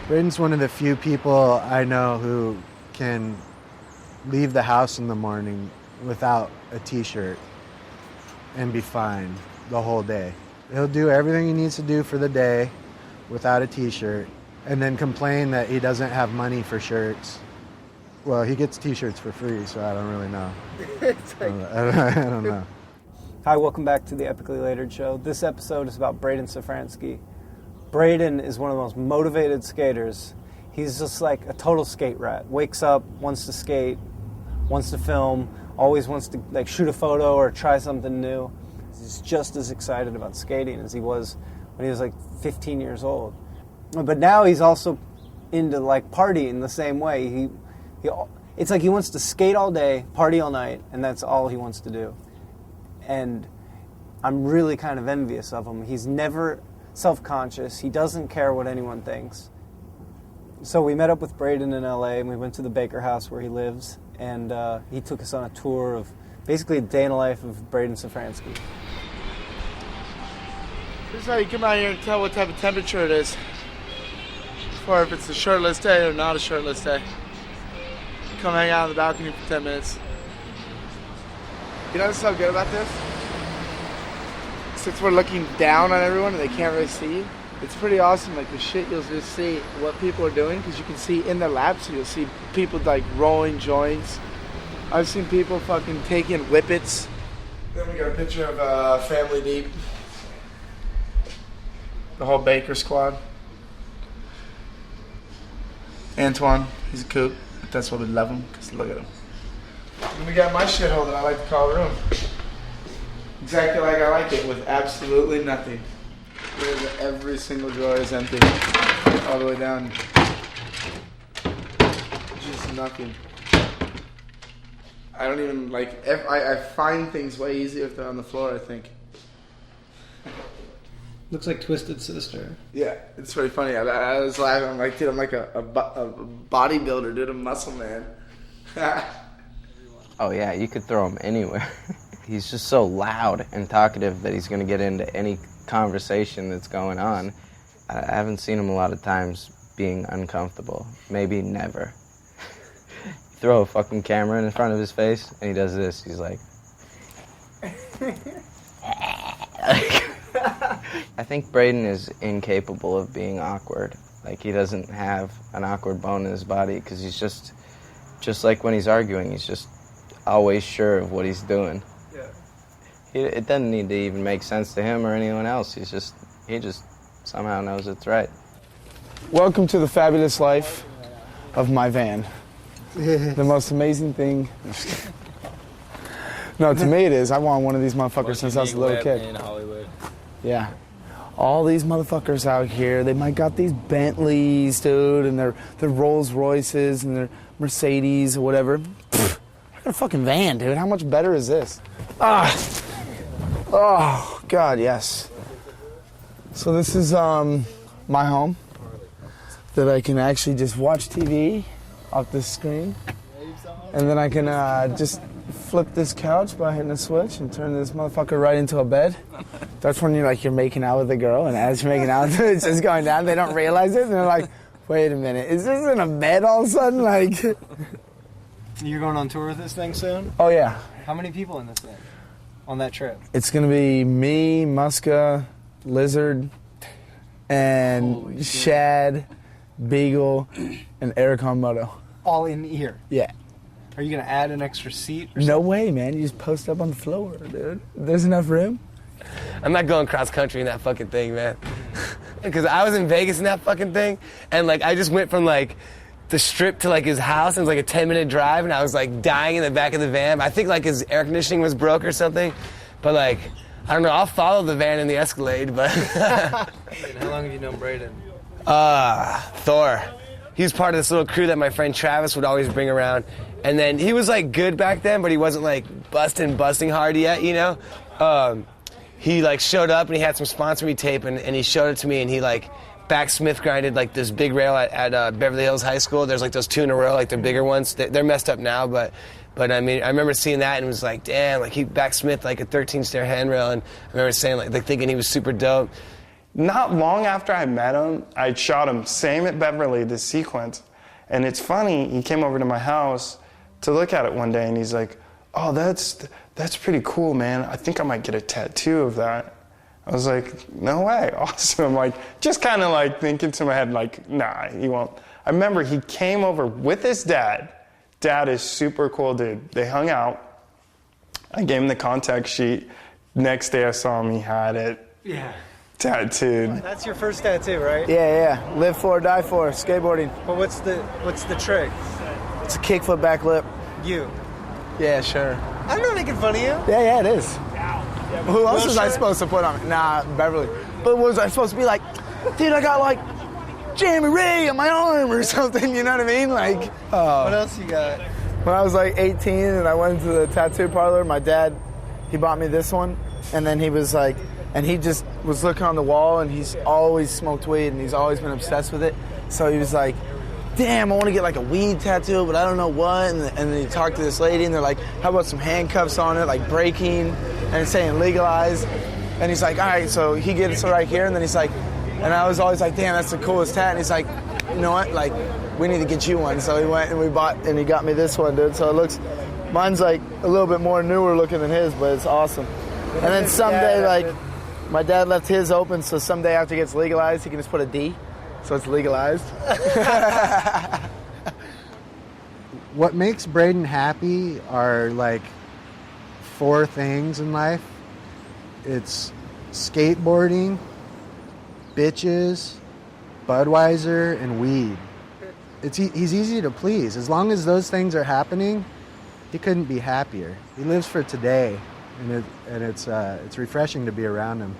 Braydon's one of the few people I know who can leave the house in the morning without a t-shirt and be fine the whole day. He'll do everything he needs to do for the day without a t-shirt and then complain that he doesn't have money for shirts. Well, he gets t-shirts for free, so I don't really know. I don't know. Hi, welcome back to the Epically Latered Show. This episode is about Braydon Szafranski. Braydon is one of the most motivated skaters. He's just like a total skate rat. Wakes up, wants to skate, wants to film, always wants to like shoot a photo or try something new. He's just as excited about skating as he was when he was like 15 years old. But now he's also into like partying the same way. It's like he wants to skate all day, party all night, and that's all he wants to do. And I'm really kind of envious of him. He's never self-conscious. He doesn't care what anyone thinks. So we met up with Braydon in LA, and we went to the Baker House where he lives, and he took us on a tour of basically a day in the life of Braydon Szafranski. This is how you come out here and tell what type of temperature it is, or if it's a shirtless day or not a shirtless day. Come hang out on the balcony for 10 minutes. You know what's so good about this? Since we're looking down on everyone and they can't really see you, it's pretty awesome. Like the shit, you'll just see what people are doing because you can see in their laps. So you'll see people like rolling joints. I've seen people fucking taking whippets. Then we got a picture of Family Deep. The whole Baker squad. Antoine, he's a kook. That's why we love him, because look at him. And we got my shithole that I like to call room. Exactly like I like it, with absolutely nothing. Every single drawer is empty. All the way down. Just nothing. I don't even like, I find things way easier if they're on the floor, I think. Looks like Twisted Sister. Yeah, it's pretty funny. I was laughing. I'm like, dude, I'm like a bodybuilder, dude, a muscle man. Oh yeah, you could throw him anywhere. He's just so loud and talkative that he's going to get into any conversation that's going on. I haven't seen him a lot of times being uncomfortable. Maybe never. Throw a fucking camera in front of his face and he does this. He's like... I think Braydon is incapable of being awkward. Like, he doesn't have an awkward bone in his body because he's just like when he's arguing, he's just always sure of what he's doing. Yeah. It doesn't need to even make sense to him or anyone else. He just somehow knows it's right. Welcome to the fabulous life of my van. The most amazing thing. No, to me it is. I want one of these motherfuckers since I was a little kid. In Hollywood. Yeah. All these motherfuckers out here, they might got these Bentleys, dude, and their Rolls Royces and their Mercedes or whatever. Pfft, I got a fucking van, dude. How much better is this? Oh, God, yes. So this is my home that I can actually just watch TV off this screen. And then I can just flip this couch by hitting a switch and turn this motherfucker right into a bed. That's when you're making out with a girl, and as you're making out with her, it's just going down. They don't realize it, and they're like, wait a minute, is this in a bed all of a sudden? Like, You're going on tour with this thing soon? oh yeah. How many people in this thing? On that trip? It's going to be me, Muska, Lizard, and Shad, Beagle, and Eric Moto. All in here? Yeah. Are you going to add an extra seat or No way, man. You just post up on the floor, dude. There's enough room. I'm not going cross country in that fucking thing, man. Because I was in Vegas in that fucking thing, and like I just went from like the strip to like his house, and it was like a 10-minute drive, and I was like dying in the back of the van. I think like his air conditioning was broke or something, but like I don't know. I'll follow the van in the Escalade, but. How long have you known Braydon? Thor. He was part of this little crew that my friend Travis would always bring around. And then he was like good back then, but he wasn't like busting hard yet, you know? He like showed up and he had some sponsor me tape and he showed it to me and he like back Smith grinded like this big rail at Beverly Hills High School. There's like those two in a row, like the bigger ones. They're messed up now, but I mean, I remember seeing that and was like, damn, like he back Smith like a 13-stair handrail, and I remember saying like thinking he was super dope. Not long after I met him, I shot him, same at Beverly, this sequence. And it's funny, he came over to my house to look at it one day, and he's like, oh, that's pretty cool, man. I think I might get a tattoo of that. I was like, no way, awesome. Like, just kind of like thinking to my head, like, nah, he won't. I remember he came over with his dad. Dad is super cool dude. They hung out. I gave him the contact sheet. Next day I saw him, he had it. Yeah. Tattooed. That's your first tattoo, right? Yeah. Live for, die for, skateboarding. But what's the trick? It's a kickflip back lip. You. Yeah, sure. I'm not making fun of you. Yeah, it is. Who else was I supposed to put on? Nah, Beverly. But what was I supposed to be like? Dude, I got like Jamie Ray on my arm or something, you know what I mean? Like, What else you got? when I was like 18 and I went to the tattoo parlor, my dad, he bought me this one. And then he was like, and he just was looking on the wall, and he's always smoked weed and he's always been obsessed with it. So he was like, damn, I want to get like a weed tattoo, but I don't know what. And then he talked to this lady, and they're like, how about some handcuffs on it, like breaking, and it's saying legalized. And he's like, all right, so he gets it right here. And then he's like, and I was always like, damn, that's the coolest hat. And he's like, you know what, like, we need to get you one. So he went and we bought, and he got me this one, dude. So it looks, mine's like a little bit more newer looking than his, but it's awesome. And then someday, like, my dad left his open, so someday after it gets legalized, he can just put a D, so it's legalized. What makes Braydon happy are like 4 things in life. It's skateboarding, bitches, Budweiser, and weed. He's easy to please. As long as those things are happening, he couldn't be happier. He lives for today, and it's refreshing to be around him.